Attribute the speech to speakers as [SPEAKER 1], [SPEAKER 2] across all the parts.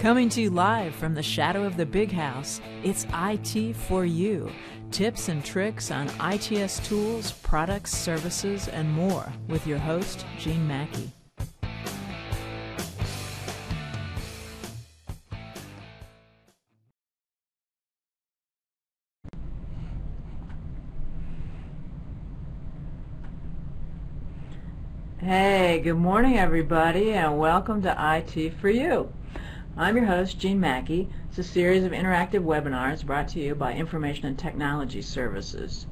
[SPEAKER 1] Coming to you live from the shadow of the big house, it's IT4U. Tips and tricks on ITS tools, products, services, and more with your host, Gene Mackey. Hey, good morning everybody, and welcome to IT4U. I'm your host, Gene Mackey. It's a series of interactive webinars brought to you by Information and Technology Services.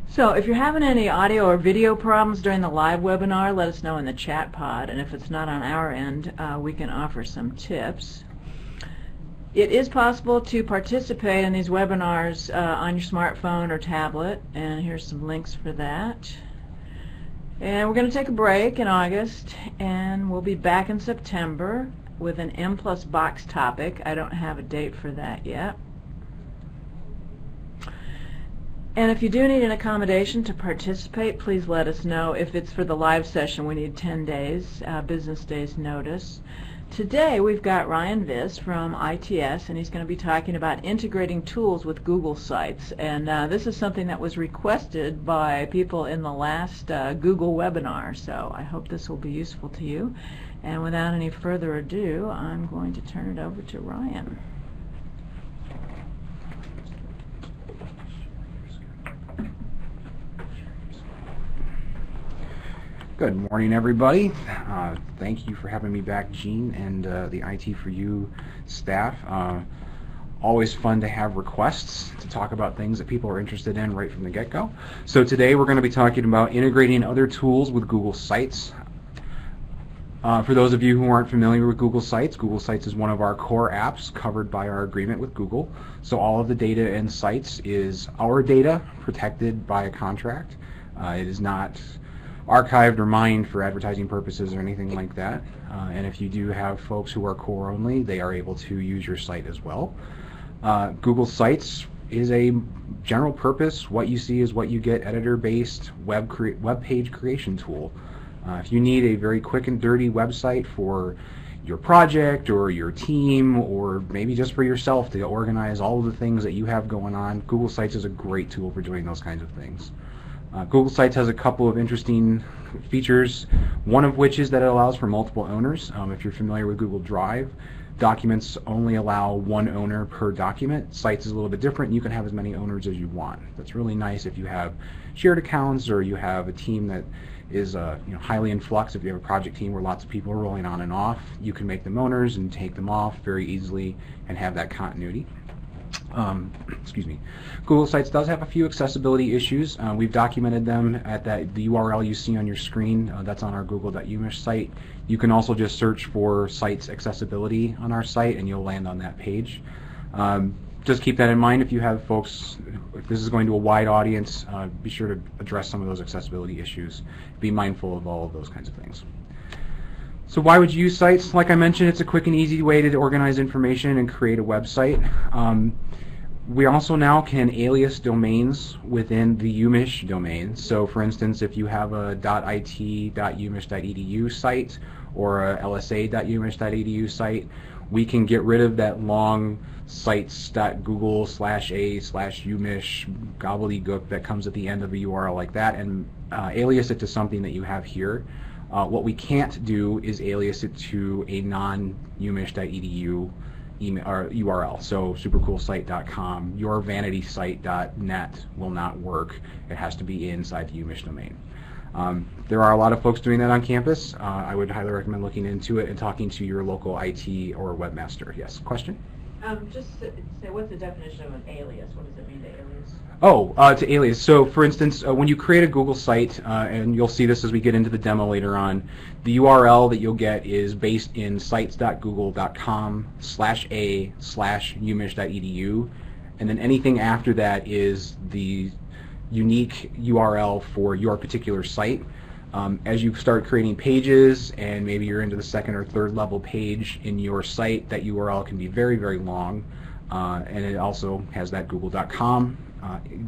[SPEAKER 1] So if you're having any audio or video problems during the live webinar, let us know in the chat pod, and if it's not on our end, we can offer some tips. It is possible to participate in these webinars on your smartphone or tablet, and here's some links for that. And we're going to take a break in August, and we'll be back in September with an M+Box topic. I don't have a date for that yet. And if you do need an accommodation to participate, please let us know. If it's for the live session, we need 10 days, business days notice. Today we've got Ryan Viss from ITS, and he's going to be talking about integrating tools with Google Sites. And this is something that was requested by people in the last Google webinar, so I hope this will be useful to you. And without any further ado, I'm going to turn it over to Ryan.
[SPEAKER 2] Good morning, everybody. Thank you for having me back, Gene, and the IT4U staff. Always fun to have requests to talk about things that people are interested in right from the get-go. So today we're going to be talking about integrating other tools with Google Sites. For those of you who aren't familiar with Google Sites is one of our core apps covered by our agreement with Google. So all of the data in Sites is our data protected by a contract. It is not archived or mined for advertising purposes or anything like that. And if you do have folks who are core only, they are able to use your site as well. Google Sites is a general purpose, what you see is what you get, editor-based web page creation tool. If you need a very quick and dirty website for your project or your team, or maybe just for yourself to organize all of the things that you have going on, Google Sites is a great tool for doing those kinds of things. Google Sites has a couple of interesting features, one of which is that it allows for multiple owners. If you're familiar with Google Drive, documents only allow one owner per document. Sites is a little bit different. You can have as many owners as you want. That's really nice if you have shared accounts or you have a team that is highly in flux. If you have a project team where lots of people are rolling on and off, you can make them owners and take them off very easily and have that continuity. Excuse me. Google Sites does have a few accessibility issues. We've documented them at the URL you see on your screen. That's on our google.umish site. You can also just search for Sites accessibility on our site and you'll land on that page. Just keep that in mind if you have folks, if this is going to a wide audience, be sure to address some of those accessibility issues. Be mindful of all of those kinds of things. So why would you use Sites? Like I mentioned, it's a quick and easy way to organize information and create a website. We also now can alias domains within the UMISH domain. So for instance, if you have a .it.umish.edu site or a lsa.umish.edu site, we can get rid of that long sites.google/a/umish gobbledygook that comes at the end of a URL like that and alias it to something that you have here. What we can't do is alias it to a non-umish.edu email or URL. So supercoolsite.com, yourvanitysite.net will not work. It has to be inside the UMISH domain. There are a lot of folks doing that on campus. I would highly recommend looking into it and talking to your local IT or webmaster. Yes, question?
[SPEAKER 1] Just say, what's the definition of an alias? What does it mean to alias?
[SPEAKER 2] Oh, to alias. So for instance, when you create a Google site, and you'll see this as we get into the demo later on, the URL that you'll get is based in sites.google.com/a/umish.edu, and then anything after that is the unique URL for your particular site. As you start creating pages and maybe you're into the second or third level page in your site, that URL can be very, very long, and it also has that google.com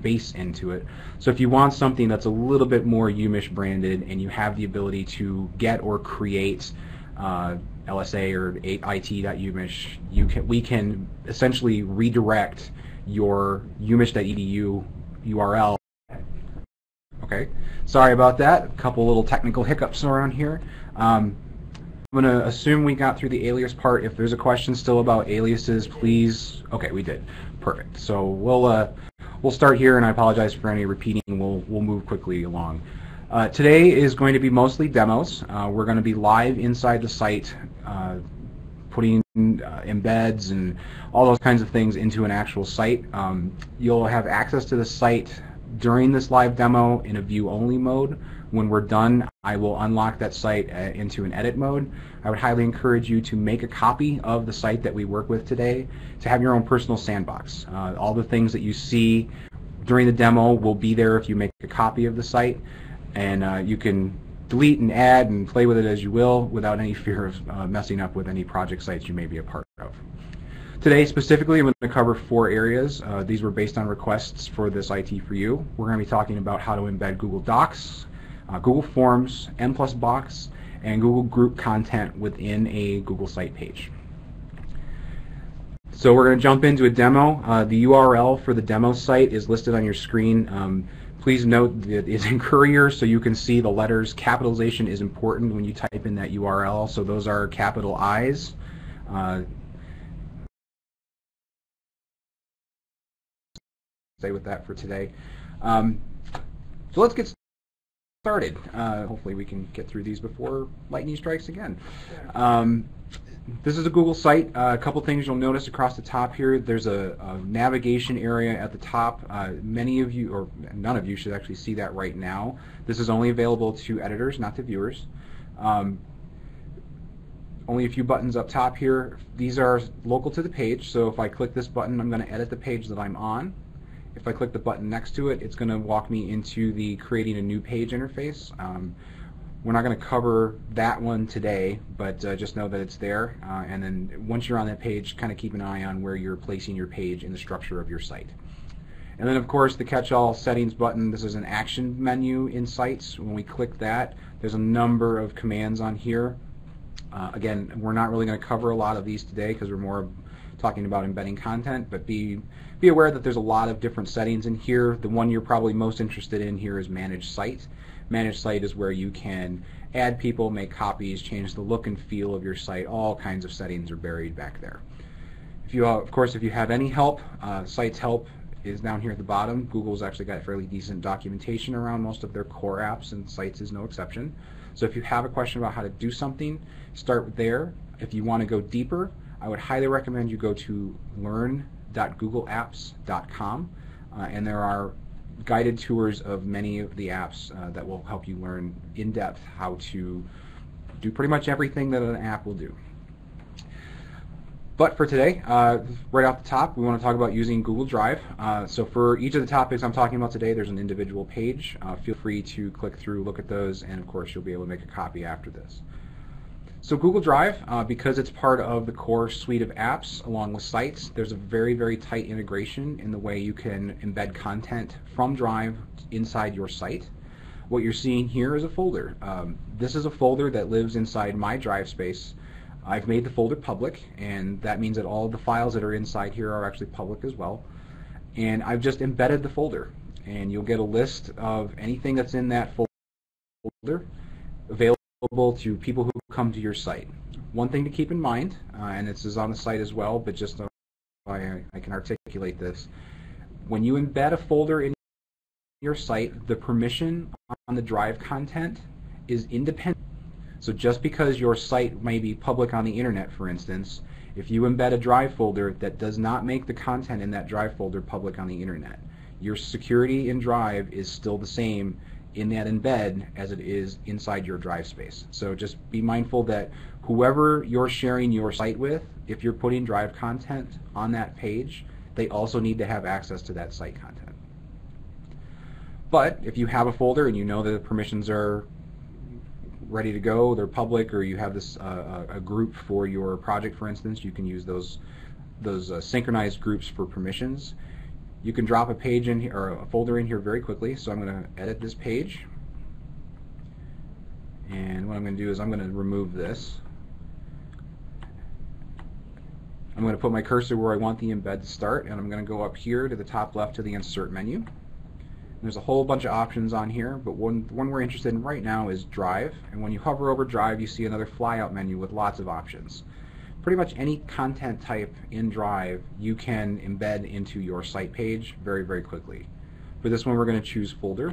[SPEAKER 2] base into it. So if you want something that's a little bit more UMISH branded and you have the ability to get or create LSA or it.umich, we can essentially redirect your umich.edu URL. Okay, sorry about that. A couple little technical hiccups around here. I'm going to assume we got through the alias part. If there's a question still about aliases, please. Okay, we did. Perfect. So we'll start here, and I apologize for any repeating. We'll move quickly along. Today is going to be mostly demos. We're going to be live inside the site, putting embeds and all those kinds of things into an actual site. You'll have access to the site during this live demo in a view-only mode. When we're done, I will unlock that site into an edit mode. I would highly encourage you to make a copy of the site that we work with today to have your own personal sandbox. All the things that you see during the demo will be there if you make a copy of the site, and you can delete and add and play with it as you will without any fear of messing up with any project sites you may be a part of. Today specifically, I'm going to cover 4 areas. These were based on requests for this IT4U. We're going to be talking about how to embed Google Docs, Google Forms, Box, and Google Group content within a Google site page. So we're going to jump into a demo. The URL for the demo site is listed on your screen. Please note that it's in Courier, so you can see the letters. Capitalization is important when you type in that URL, so those are capital I's. Stay with that for today. So let's get started. Hopefully we can get through these before lightning strikes again. This is a Google site. A couple things you'll notice across the top here. There's a navigation area at the top. Many of you, or none of you, should actually see that right now. This is only available to editors, not to viewers. Only a few buttons up top here. These are local to the page, so if I click this button, I'm going to edit the page that I'm on. If I click the button next to it, it's going to walk me into the creating a new page interface. We're not going to cover that one today, but just know that it's there. And then once you're on that page, kind of keep an eye on where you're placing your page in the structure of your site. And then, of course, the catch-all settings button. This is an action menu in sites. When we click that, there's a number of commands on here. Again, we're not really going to cover a lot of these today because we're more talking about embedding content, but be aware that there's a lot of different settings in here. The one you're probably most interested in here is Manage Site. Manage Site is where you can add people, make copies, change the look and feel of your site. All kinds of settings are buried back there. If you, of course, if you have any help, Sites Help is down here at the bottom. Google's actually got fairly decent documentation around most of their core apps, and Sites is no exception. So if you have a question about how to do something, start there. If you want to go deeper, I would highly recommend you go to learn.googleapps.com, and there are guided tours of many of the apps that will help you learn in depth how to do pretty much everything that an app will do. But for today, right off the top, we want to talk about using Google Drive. So for each of the topics I'm talking about today, there's an individual page. Feel free to click through, look at those, and of course you'll be able to make a copy after this. So Google Drive, because it's part of the core suite of apps along with Sites, there's a very, very tight integration in the way you can embed content from Drive inside your site. What you're seeing here is a folder. This is a folder that lives inside my Drive space. I've made the folder public, and that means that all of the files that are inside here are actually public as well. And I've just embedded the folder, and you'll get a list of anything that's in that folder available to people who come to your site. One thing to keep in mind, and this is on the site as well, but just so I can articulate this, when you embed a folder in your site, the permission on the Drive content is independent. So just because your site may be public on the internet, for instance, if you embed a Drive folder, that does not make the content in that Drive folder public on the internet. Your security in Drive is still the same in that embed as it is inside your Drive space. So just be mindful that whoever you're sharing your site with, if you're putting Drive content on that page, they also need to have access to that site content. But if you have a folder and you know that the permissions are ready to go, they're public, or you have this a group for your project, for instance, you can use those synchronized groups for permissions. You can drop a page in here, or a folder in here very quickly. So I'm going to edit this page, and what I'm going to do is I'm going to remove this. I'm going to put my cursor where I want the embed to start, and I'm going to go up here to the top left to the Insert menu. There's a whole bunch of options on here, but one we're interested in right now is Drive, and when you hover over Drive you see another flyout menu with lots of options. Pretty much any content type in Drive you can embed into your site page very, very quickly. For this one we're going to choose Folder,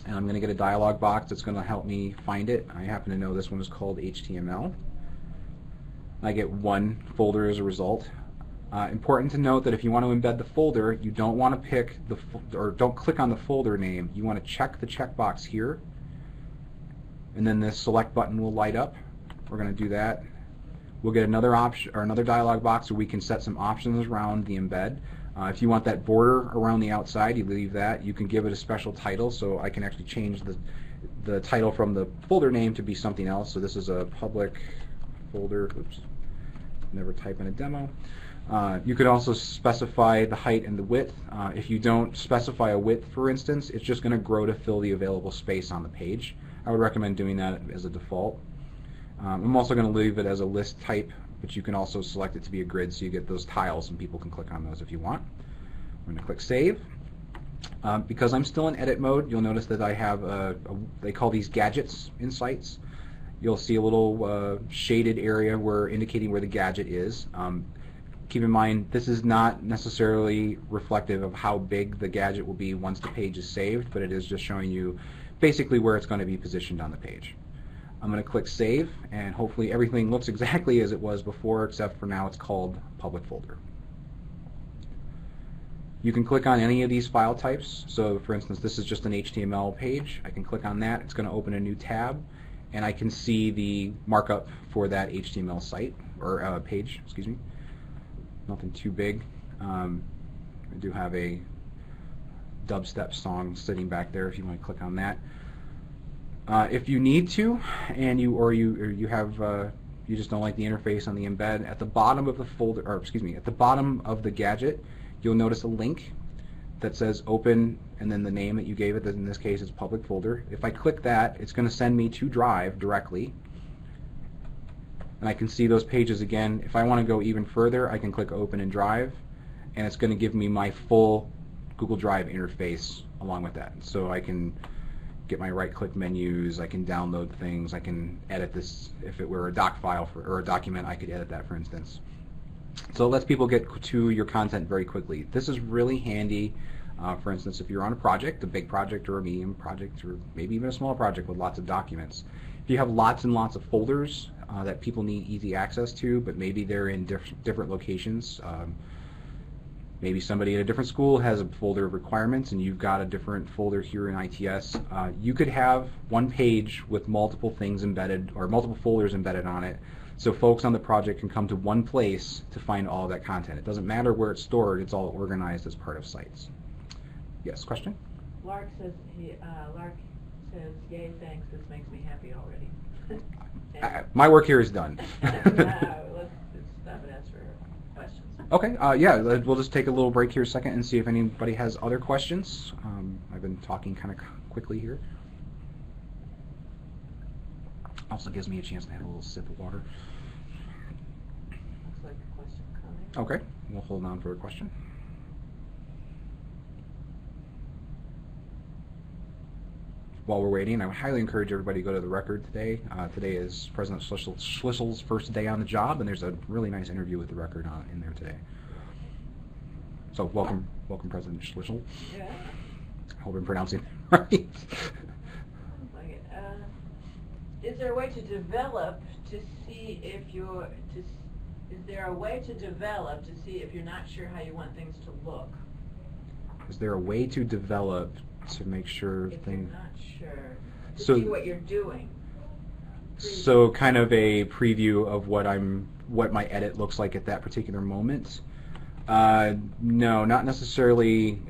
[SPEAKER 2] and I'm going to get a dialog box that's going to help me find it. I happen to know this one is called HTML. I get one folder as a result. Important to note that if you want to embed the folder, you don't want to pick don't click on the folder name. You want to check the checkbox here, and then this select button will light up. We're going to do that. We'll get another option or another dialog box where we can set some options around the embed. If you want that border around the outside, you leave that. You can give it a special title, so I can actually change the title from the folder name to be something else. So this is a public folder. Oops, never type in a demo. You could also specify the height and the width. If you don't specify a width, for instance, it's just going to grow to fill the available space on the page. I would recommend doing that as a default. I'm also going to leave it as a list type, but you can also select it to be a grid so you get those tiles and people can click on those if you want. I'm going to click Save. Because I'm still in edit mode, you'll notice that I have they call these gadgets in sites. You'll see a little shaded area indicating where the gadget is. Keep in mind, this is not necessarily reflective of how big the gadget will be once the page is saved, but it is just showing you basically where it's going to be positioned on the page. I'm going to click Save, and hopefully everything looks exactly as it was before, except for now it's called Public Folder. You can click on any of these file types. So for instance, this is just an HTML page. I can click on that. It's going to open a new tab, and I can see the markup for that HTML site, or page, excuse me. Nothing too big. I do have a dubstep song sitting back there if you want to click on that. If you need to, and you just don't like the interface on the embed, at the bottom of the folder, or excuse me, at the bottom of the gadget, you'll notice a link that says Open, and then the name that you gave it. That in this case is Public Folder. If I click that, it's going to send me to Drive directly. And I can see those pages again. If I want to go even further, I can click Open in Drive, and it's going to give me my full Google Drive interface along with that. So I can get my right-click menus, I can download things, I can edit this. If it were a doc file or a document, I could edit that, for instance. So it lets people get to your content very quickly. This is really handy, for instance, if you're on a project, a big project or a medium project, or maybe even a small project with lots of documents. If you have lots and lots of folders that people need easy access to, but maybe they're in different locations. Maybe somebody at a different school has a folder of requirements and you've got a different folder here in ITS. You could have one page with multiple things embedded, or multiple folders embedded on it, so folks on the project can come to one place to find all of that content. It doesn't matter where it's stored, it's all organized as part of sites. Yes, question?
[SPEAKER 1] Lark says, yay, thanks, this makes me happy already.
[SPEAKER 2] My work here is done.
[SPEAKER 1] Let's stop and ask for questions.
[SPEAKER 2] Okay, yeah, we'll just take a little break here a second and see if anybody has other questions. I've been talking kind of quickly here. Also gives me a chance to have a little sip of water.
[SPEAKER 1] Looks like a question coming.
[SPEAKER 2] Okay, we'll hold on for a question. While we're waiting, I would highly encourage everybody to go to the record today. Today is President Schlissel's first day on the job, and there's a really nice interview with the record in there today. So welcome President Schlissel.
[SPEAKER 1] Yeah.
[SPEAKER 2] I hope I'm pronouncing it right.
[SPEAKER 1] Is there a way to develop to see if you're is there a way to develop to see if you're not sure how you want things to look?
[SPEAKER 2] Is there a way to develop to make sure
[SPEAKER 1] if
[SPEAKER 2] things?
[SPEAKER 1] You're not sure. To
[SPEAKER 2] So
[SPEAKER 1] see what you're doing.
[SPEAKER 2] So kind of a preview of what my edit looks like at that particular moment. No, not necessarily.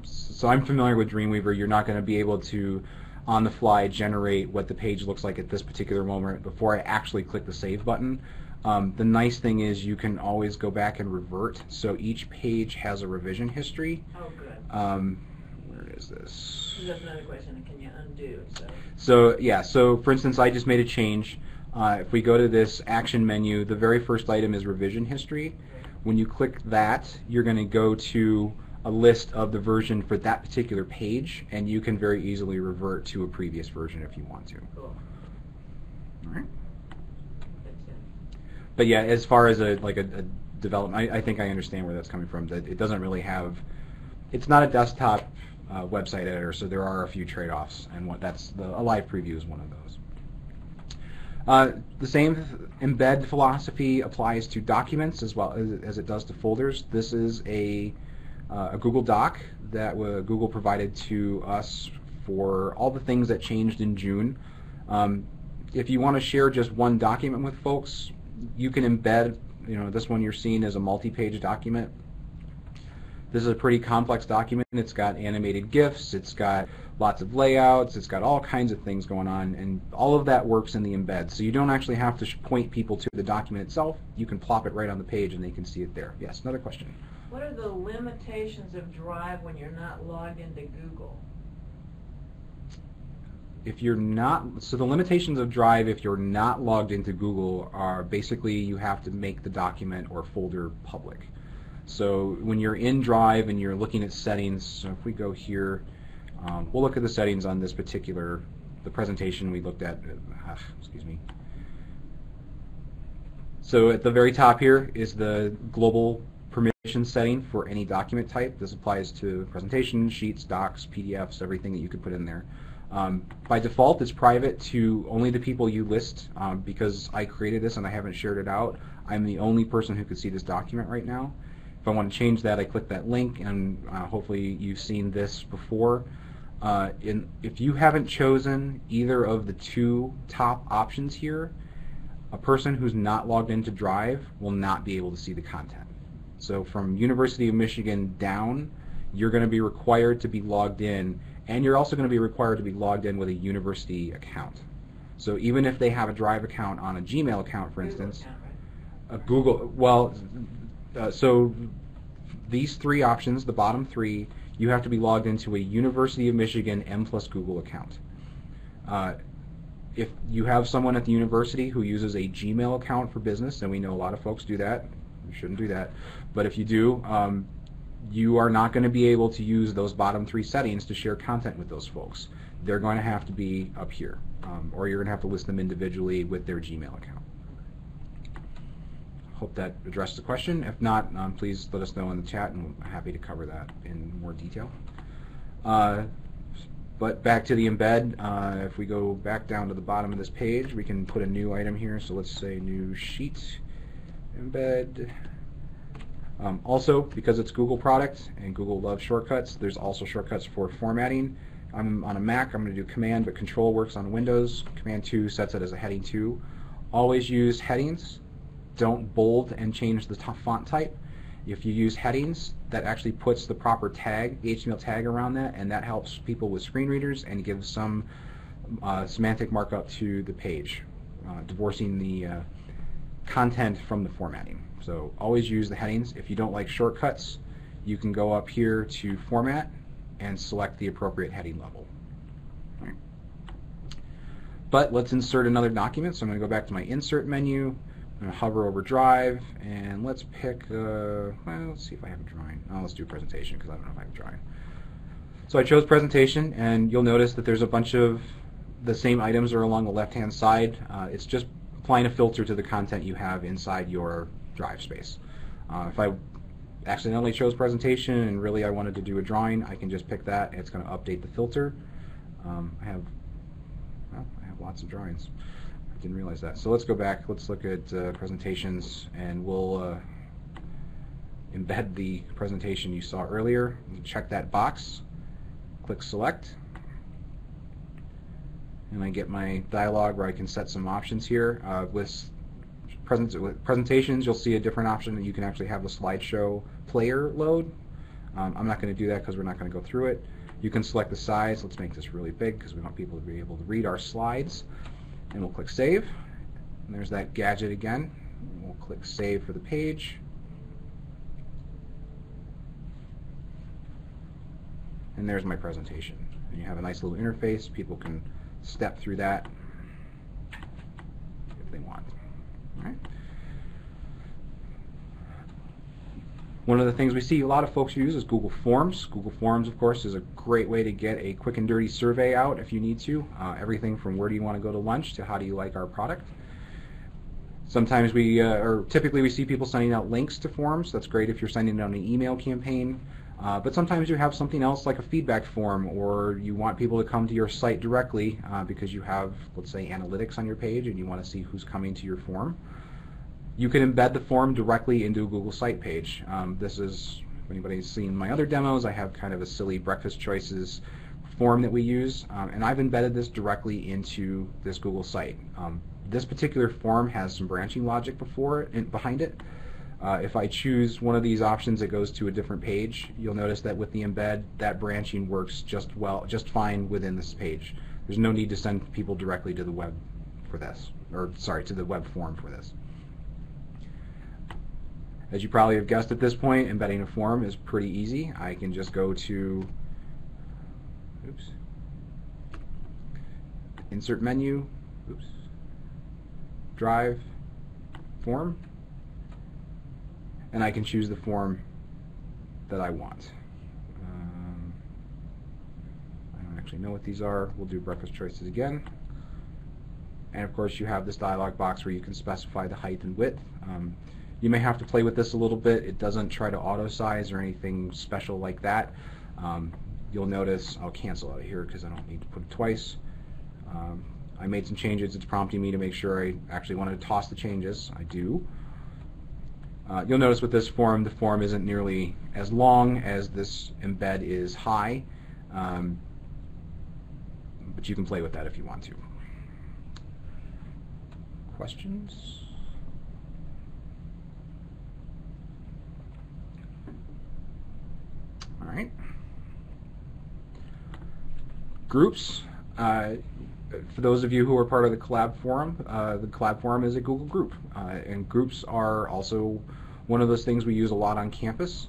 [SPEAKER 2] So I'm familiar with Dreamweaver. You're not going to be able to, on the fly, generate what the page looks like at this particular moment before I actually click the save button. The nice thing is you can always go back and revert. So each page has a revision history.
[SPEAKER 1] Oh, good.
[SPEAKER 2] Where is this?
[SPEAKER 1] That's another question. Can you undo?
[SPEAKER 2] So yeah. So for instance, I just made a change. If we go to this action menu, the very first item is revision history. When you click that, you're going to go to a list of the version for that particular page, and you can very easily revert to a previous version if you want to.
[SPEAKER 1] Cool.
[SPEAKER 2] All right. But yeah, as far as a development, I think I understand where that's coming from. That it doesn't really have, it's not a desktop website editor, so there are a few trade-offs, and a live preview is one of those. The same embed philosophy applies to documents as well as it does to folders. This is a Google Doc that Google provided to us for all the things that changed in June. If you want to share just one document with folks, you can embed, this one you're seeing as a multi-page document. This is a pretty complex document. It's got animated GIFs, it's got lots of layouts, it's got all kinds of things going on, and all of that works in the embed. So you don't actually have to point people to the document itself. You can plop it right on the page and they can see it there. Yes, another question.
[SPEAKER 1] What are the limitations of Drive when you're not logged into Google?
[SPEAKER 2] If you're not, so the limitations of Drive if you're not logged into Google are basically you have to make the document or folder public. So when you're in Drive and you're looking at settings, so if we go here, we'll look at the settings on this particular, the presentation we looked at, excuse me. So at the very top here is the global permission setting for any document type. This applies to presentations, sheets, docs, PDFs, everything that you could put in there. By default, it's private to only the people you list. Because I created this and I haven't shared it out, I'm the only person who could see this document right now. If I want to change that, I click that link, and hopefully you've seen this before. If you haven't chosen either of the two top options here, a person who's not logged into Drive will not be able to see the content. So from University of Michigan down, you're going to be required to be logged in, and you're also going to be required to be logged in with a university account. So even if they have a Drive account on a Gmail account, for instance, a Google, well, so these three options, the bottom three, you have to be logged into a University of Michigan M+ Google account. If you have someone at the university who uses a Gmail account for business, and we know a lot of folks do that, you shouldn't do that, but if you do, you are not going to be able to use those bottom three settings to share content with those folks. They're going to have to be up here, or you're going to have to list them individually with their Gmail account. Hope that addressed the question. If not, please let us know in the chat, and I'm happy to cover that in more detail. But back to the embed, if we go back down to the bottom of this page, we can put a new item here. So let's say new sheet, embed. Also, because it's Google product and Google loves shortcuts, there's also shortcuts for formatting. I'm on a Mac, I'm going to do Command, but Control works on Windows. Command 2 sets it as a heading 2. Always use headings. Don't bold and change the font type. If you use headings, that actually puts the proper tag, HTML tag around that, and that helps people with screen readers and gives some semantic markup to the page, divorcing the content from the formatting. So always use the headings. If you don't like shortcuts, you can go up here to Format and select the appropriate heading level. All right. But let's insert another document. So I'm going to go back to my Insert menu. I'm going to hover over Drive, and let's pick, well, let's see if I have a drawing. Oh, let's do a presentation, because I don't know if I have a drawing. So I chose presentation, and you'll notice that there's a bunch of the same items are along the left-hand side. It's just applying a filter to the content you have inside your Drive space. If I accidentally chose presentation and really I wanted to do a drawing, I can just pick that, and it's going to update the filter. I have lots of drawings. Didn't realize that. So let's go back. Let's look at presentations, and we'll embed the presentation you saw earlier. Check that box. Click Select. And I get my dialog where I can set some options here. With presentations, you'll see a different option that you can actually have the slideshow player load. I'm not going to do that because we're not going to go through it. You can select the size. Let's make this really big because we want people to be able to read our slides. And we'll click Save. And there's that gadget again. We'll click Save for the page. And there's my presentation. And you have a nice little interface. People can step through that if One of the things we see a lot of folks use is Google Forms. Google Forms, of course, is a great way to get a quick and dirty survey out if you need to. Everything from where do you want to go to lunch to how do you like our product. Sometimes or typically we see people sending out links to forms. That's great if you're sending out an email campaign. But sometimes you have something else like a feedback form, or you want people to come to your site directly because you have, let's say, analytics on your page and you want to see who's coming to your form. You can embed the form directly into a Google site page. This is, if anybody's seen my other demos, I have kind of a silly breakfast choices form that we use, and I've embedded this directly into this Google site. This particular form has some branching logic behind it. If I choose one of these options, it goes to a different page. You'll notice that with the embed, that branching works just fine within this page. There's no need to send people directly to the web for this, or sorry, to the web form for this. As you probably have guessed at this point, embedding a form is pretty easy. I can just go to Insert Menu, Drive, Form, and I can choose the form that I want. I don't actually know what these are. We'll do breakfast choices again. And of course you have this dialog box where you can specify the height and width. You may have to play with this a little bit. It doesn't try to auto size or anything special like that. You'll notice, I'll cancel out of here because I don't need to put it twice. I made some changes. It's prompting me to make sure I actually wanted to toss the changes. I do. You'll notice with this form, the form isn't nearly as long as this embed is high, but you can play with that if you want to. Questions? All right. Groups. For those of you who are part of the Collab Forum, the Collab Forum is a Google group, and groups are also one of those things we use a lot on campus.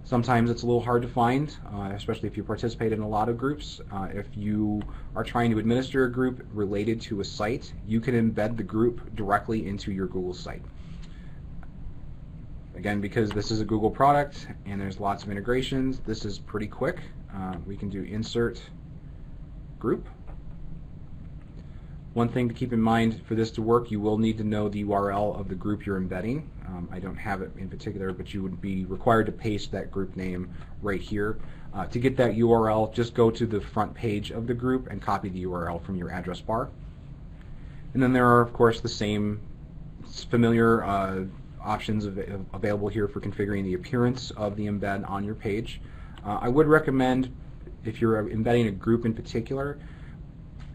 [SPEAKER 2] Sometimes it's a little hard to find, especially if you participate in a lot of groups. If you are trying to administer a group related to a site, you can embed the group directly into your Google site. Again, because this is a Google product and there's lots of integrations, this is pretty quick. We can do Insert Group. One thing to keep in mind for this to work, you will need to know the URL of the group you're embedding. I don't have it in particular, but you would be required to paste that group name right here. To get that URL, just go to the front page of the group and copy the URL from your address bar. And then there are, of course, the same familiar options available here for configuring the appearance of the embed on your page. I would recommend, if you're embedding a group in particular,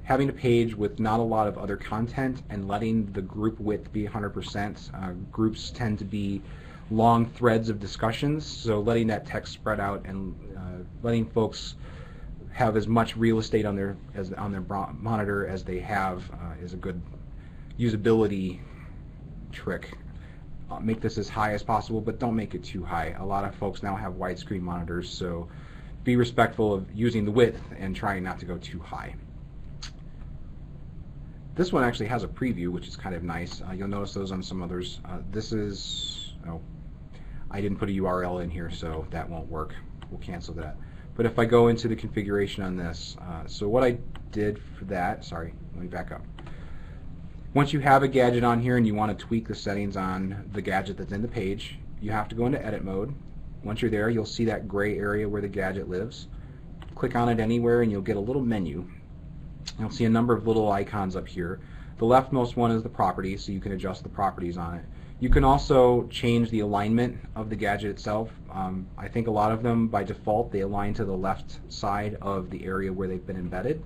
[SPEAKER 2] having a page with not a lot of other content and letting the group width be 100%. Groups tend to be long threads of discussions, so letting that text spread out and letting folks have as much real estate on their monitor as they have is a good usability trick. Make this as high as possible, but don't make it too high. A lot of folks now have widescreen monitors, so be respectful of using the width and trying not to go too high. This one actually has a preview, which is kind of nice. You'll notice those on some others. This is, oh, I didn't put a URL in here, so that won't work. We'll cancel that. But if I go into the configuration on this, so what I did for that, sorry, let me back up. Once you have a gadget on here and you want to tweak the settings on the gadget that's in the page, you have to go into edit mode. Once you're there, you'll see that gray area where the gadget lives. Click on it anywhere and you'll get a little menu. You'll see a number of little icons up here. The leftmost one is the properties, so you can adjust the properties on it. You can also change the alignment of the gadget itself. I think a lot of them, by default, they align to the left side of the area where they've been embedded.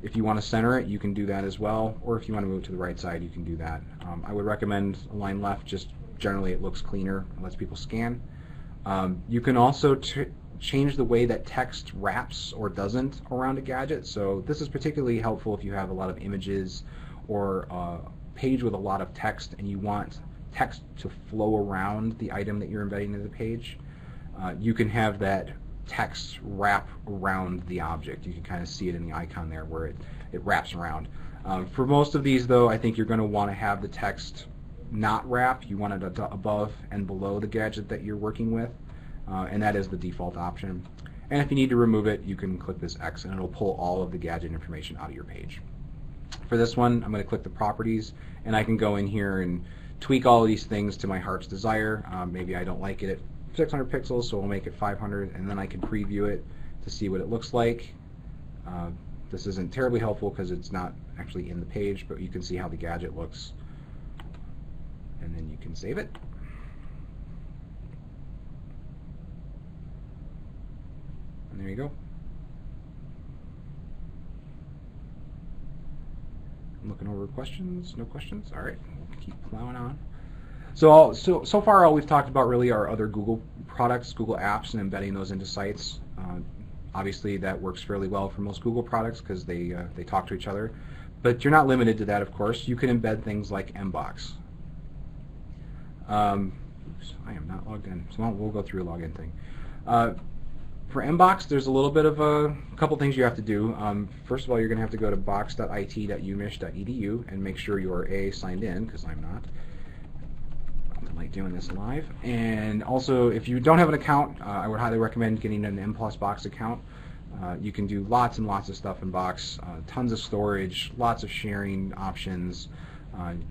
[SPEAKER 2] If you want to center it, you can do that as well, or if you want to move it to the right side, you can do that. I would recommend align left, just generally it looks cleaner and lets people scan. You can also change the way that text wraps or doesn't around a gadget. So this is particularly helpful if you have a lot of images or a page with a lot of text and you want text to flow around the item that you're embedding in the page. You can have that text wrap around the object. You can kind of see it in the icon there where it wraps around. For most of these though, I think you're going to want to have the text not wrap. You want it above and below the gadget that you're working with, and that is the default option. And if you need to remove it, you can click this X and it'll pull all of the gadget information out of your page. For this one, I'm going to click the properties, and I can go in here and tweak all of these things to my heart's desire. Maybe I don't like it at 600 pixels, so we'll make it 500, and then I can preview it to see what it looks like. This isn't terribly helpful because it's not actually in the page, but you can see how the gadget looks, and then you can save it. And there you go. I'm looking over questions. No questions? All right, we'll keep plowing on. So far all we've talked about really are other Google products, Google apps, and embedding those into sites. Obviously that works fairly well for most Google products because they talk to each other. But you're not limited to that, of course. You can embed things like Mbox. Oops, I am not logged in, so we'll go through a login thing. For Mbox, there's a little bit of a couple things you have to do. First of all, you're going to have to go to box.it.umich.edu and make sure you are signed in, because I'm not. I don't like doing this live. And also, if you don't have an account, I would highly recommend getting an M+Box account. You can do lots and lots of stuff in Box, tons of storage, lots of sharing options,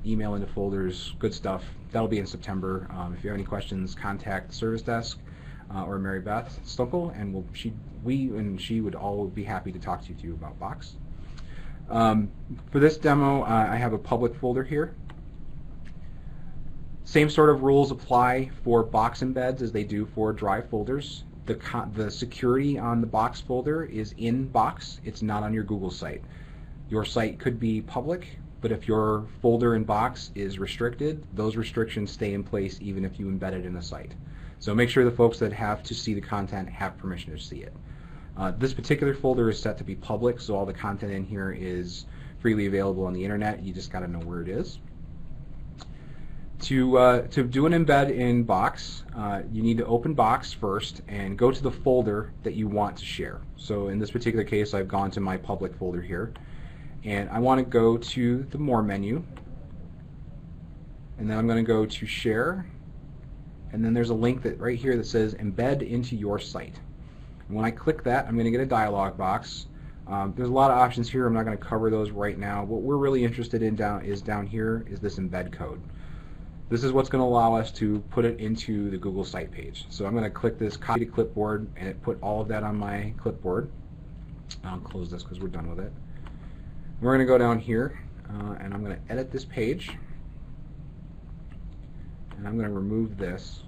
[SPEAKER 2] email into folders, good stuff. That'll be in September. If you have any questions, contact the service desk or Mary Beth Stunkel, and she would all be happy to talk to you about Box. For this demo, I have a public folder here. Same sort of rules apply for Box embeds as they do for Drive folders. The security on the Box folder is in Box. It's not on your Google site. Your site could be public, but if your folder in Box is restricted, those restrictions stay in place even if you embed it in the site. So make sure the folks that have to see the content have permission to see it. This particular folder is set to be public, so all the content in here is freely available on the internet. You just got to know where it is. To do an embed in Box, you need to open Box first and go to the folder that you want to share. So in this particular case, I've gone to my public folder here, and I want to go to the More menu, and then I'm going to go to Share, and then there's a link that right here that says Embed into your site. And when I click that, I'm going to get a dialog box. There's a lot of options here. I'm not going to cover those right now. What we're really interested in down here is this embed code. This is what's going to allow us to put it into the Google site page. So I'm going to click this copy to clipboard, and it put all of that on my clipboard. I'll close this because we're done with it. We're going to go down here, and I'm going to edit this page, and I'm going to remove this.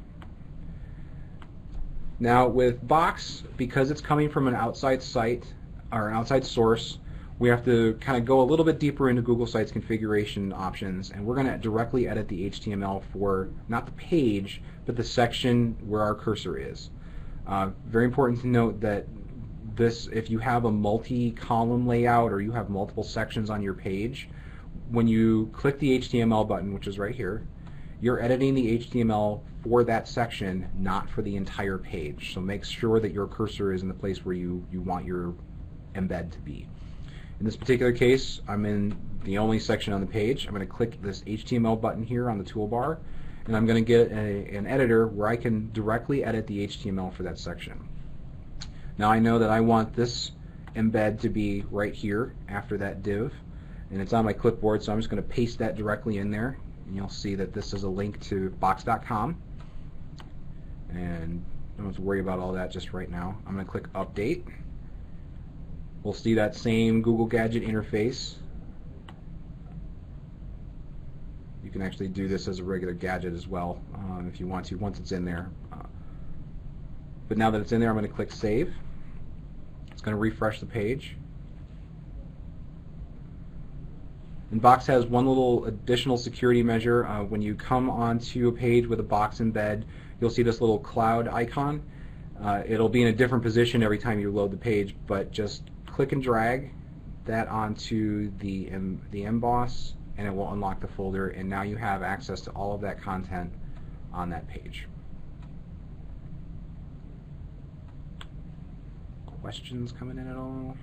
[SPEAKER 2] Now with Box, because it's coming from an outside site or an outside source, we have to kind of go a little bit deeper into Google Sites configuration options, and we're going to directly edit the HTML for not the page, but the section where our cursor is. Very important to note that if you have a multi-column layout or you have multiple sections on your page, when you click the HTML button, which is right here, you're editing the HTML for that section, not for the entire page. So make sure that your cursor is in the place where you want your embed to be. In this particular case, I'm in the only section on the page. I'm going to click this HTML button here on the toolbar, and I'm going to get an editor where I can directly edit the HTML for that section. Now I know that I want this embed to be right here after that div, and it's on my clipboard, so I'm just going to paste that directly in there, and you'll see that this is a link to box.com, and don't have to worry about all that just right now. I'm going to click Update. We'll see that same Google Gadget interface. You can actually do this as a regular gadget as well if you want to, once it's in there. But now that it's in there, I'm going to click Save. It's going to refresh the page. And Box has one little additional security measure. When you come onto a page with a Box embed, you'll see this little cloud icon. It'll be in a different position every time you load the page, but just click and drag that onto the emboss, and it will unlock the folder, and now you have access to all of that content on that page. Questions coming in at all?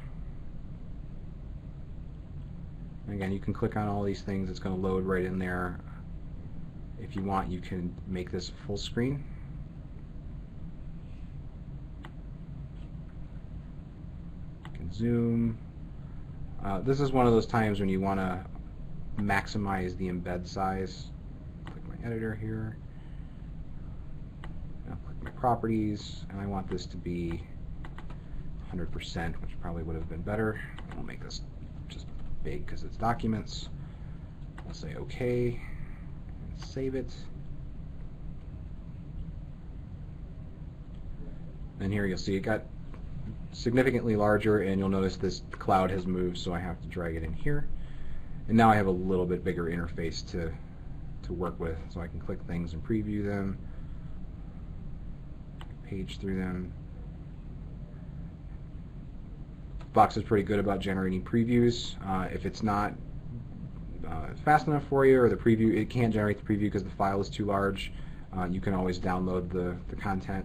[SPEAKER 2] And again, you can click on all these things. It's going to load right in there. If you want, you can make this full screen. You can zoom. This is one of those times when you want to maximize the embed size. Click my editor here. Now click my properties, and I want this to be 100%, which probably would have been better. I'll make this just big because it's documents. I'll say OK and save it. And here you'll see it got significantly larger, and you'll notice this cloud has moved, so I have to drag it in here. And now I have a little bit bigger interface to work with, so I can click things and preview them, page through them. Box is pretty good about generating previews. If it's not fast enough for you, or the preview, it can't generate the preview because the file is too large, you can always download the content.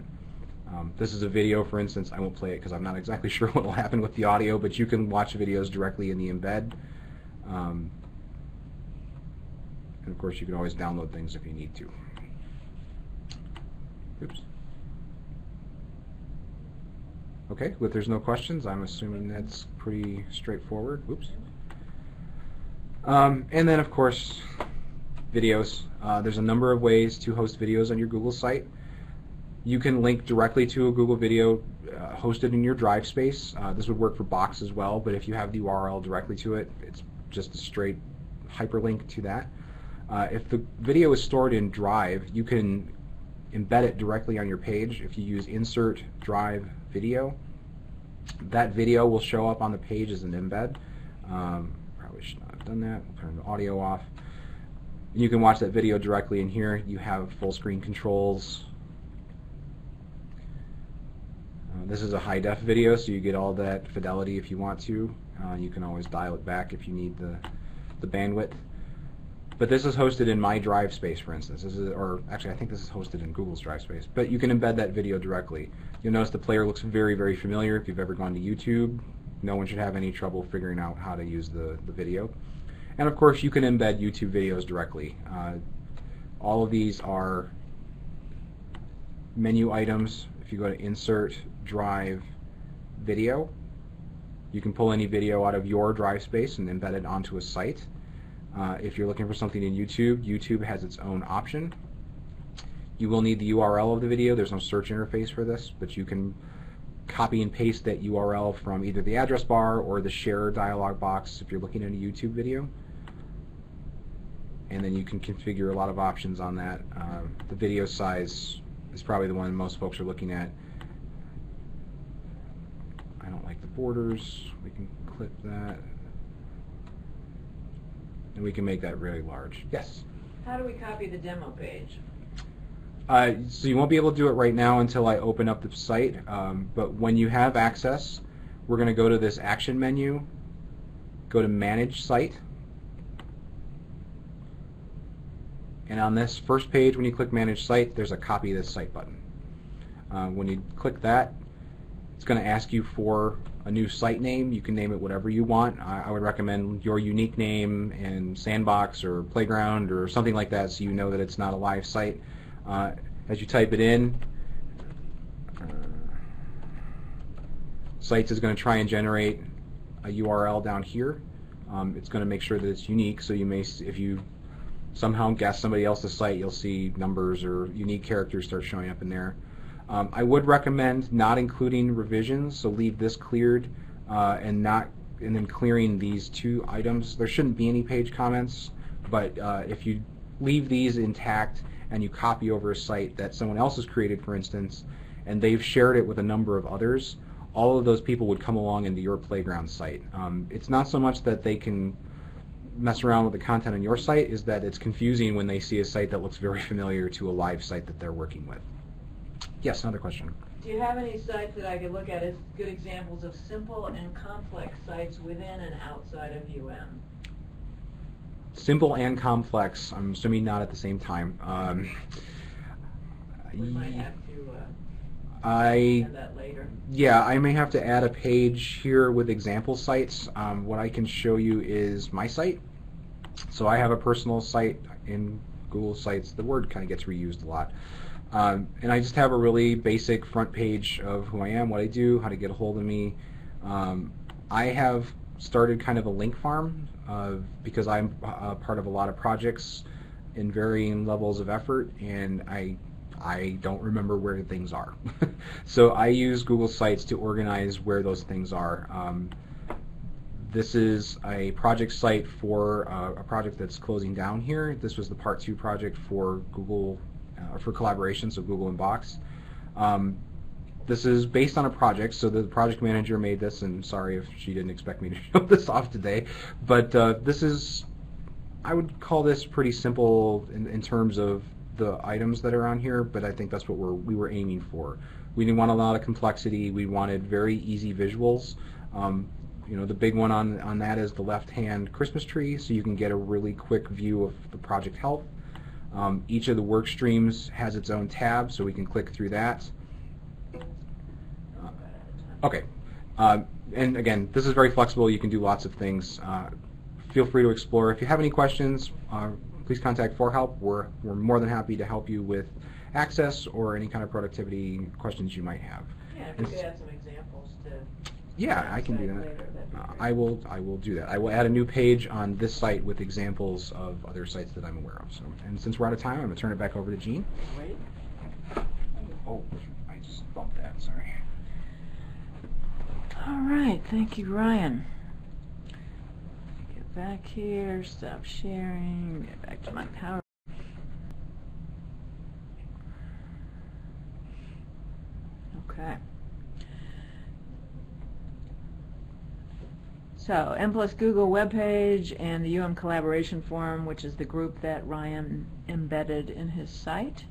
[SPEAKER 2] This is a video, for instance. I won't play it because I'm not exactly sure what will happen with the audio, but you can watch videos directly in the embed. And of course, you can always download things if you need to. Oops. Okay, but there's no questions. I'm assuming that's pretty straightforward. Oops. And then, of course, videos. There's a number of ways to host videos on your Google site. You can link directly to a Google video hosted in your drive space. This would work for Box as well, but if you have the URL directly to it, it's just a straight hyperlink to that. If the video is stored in Drive, you can embed it directly on your page. If you use Insert Drive Video, that video will show up on the page as an embed. Probably should not have done that. We'll turn the audio off. You can watch that video directly in here. You have full screen controls. This is a high def video, so you get all that fidelity if you want to. You can always dial it back if you need the bandwidth. But this is hosted in my drive space, for instance. Or actually, I think this is hosted in Google's drive space. But you can embed that video directly. You'll notice the player looks very, very familiar. If you've ever gone to YouTube, no one should have any trouble figuring out how to use the video. And of course, you can embed YouTube videos directly. All of these are menu items. If you go to Insert, Drive, Video, you can pull any video out of your drive space and embed it onto a site. If you're looking for something in YouTube, YouTube has its own option. You will need the URL of the video. There's no search interface for this, but you can copy and paste that URL from either the address bar or the share dialog box if you're looking at a YouTube video. And then you can configure a lot of options on that. The video size is probably the one most folks are looking at. I don't like the borders. We can clip that. And we can make that really large. Yes?
[SPEAKER 1] How do we copy the demo page?
[SPEAKER 2] So you won't be able to do it right now until I open up the site, but when you have access, we're going to go to this action menu, go to Manage Site, and on this first page, when you click Manage Site, there's a Copy This Site button. When you click that, it's going to ask you for a new site name. You can name it whatever you want. I would recommend your unique name and Sandbox or Playground or something like that, so you know that it's not a live site. As you type it in, Sites is going to try and generate a URL down here. It's going to make sure that it's unique, so you may, if you somehow guess somebody else's site, you'll see numbers or unique characters start showing up in there. I would recommend not including revisions, so leave this cleared and then clearing these two items. There shouldn't be any page comments, but if you leave these intact and you copy over a site that someone else has created, for instance, and they've shared it with a number of others, all of those people would come along into your Playground site. It's not so much that they can mess around with the content on your site, is that it's confusing when they see a site that looks very familiar to a live site that they're working with. Yes, another question.
[SPEAKER 1] Do you have any sites that I could look at as good examples of simple and complex sites within and outside of UM?
[SPEAKER 2] Simple and complex, I'm assuming not at the same time.
[SPEAKER 1] We might have to add that later.
[SPEAKER 2] Yeah, I may have to add a page here with example sites. What I can show you is my site. So I have a personal site in Google Sites, the word kind of gets reused a lot. And I just have a really basic front page of who I am, what I do, how to get a hold of me. I have started kind of a link farm because I'm part of a lot of projects in varying levels of effort, and I don't remember where things are. So I use Google Sites to organize where those things are. This is a project site for a project that's closing down here. This was the Part 2 project for Google, for collaboration, so Google and Box. This is based on a project, so the project manager made this, and sorry if she didn't expect me to show this off today, but this is, I would call this pretty simple in terms of the items that are on here, but I think that's what we were aiming for. We didn't want a lot of complexity. We wanted very easy visuals. You know, the big one on that is the left-hand Christmas tree, so you can get a really quick view of the project health. Each of the work streams has its own tab, so we can click through that. Okay, and again, this is very flexible. You can do lots of things. Feel free to explore. If you have any questions, please contact 4Help. We're more than happy to help you with access or any kind of productivity questions you might have.
[SPEAKER 1] Yeah, if you could add some examples to.
[SPEAKER 2] Yeah, I can do that. I will do that. I will add a new page on this site with examples of other sites that I'm aware of. So, and since we're out of time, I'm going to turn it back over to Jean.
[SPEAKER 1] Wait.
[SPEAKER 2] Oh, I just bumped that. Sorry.
[SPEAKER 1] All right, thank you, Ryan. Get back here, stop sharing, get back to my power. Okay. So, M plus Google webpage and the UM collaboration forum, which is the group that Ryan embedded in his site.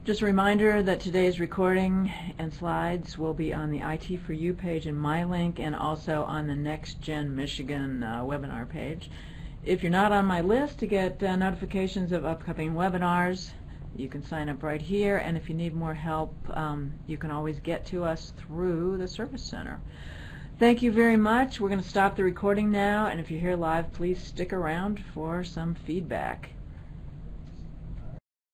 [SPEAKER 1] Just a reminder that today's recording and slides will be on the IT4U page in my link and also on the Next Gen Michigan webinar page. If you're not on my list to get notifications of upcoming webinars, you can sign up right here, and if you need more help, you can always get to us through the Service Center. Thank you very much. We're going to stop the recording now, and if you're here live, please stick around for some feedback.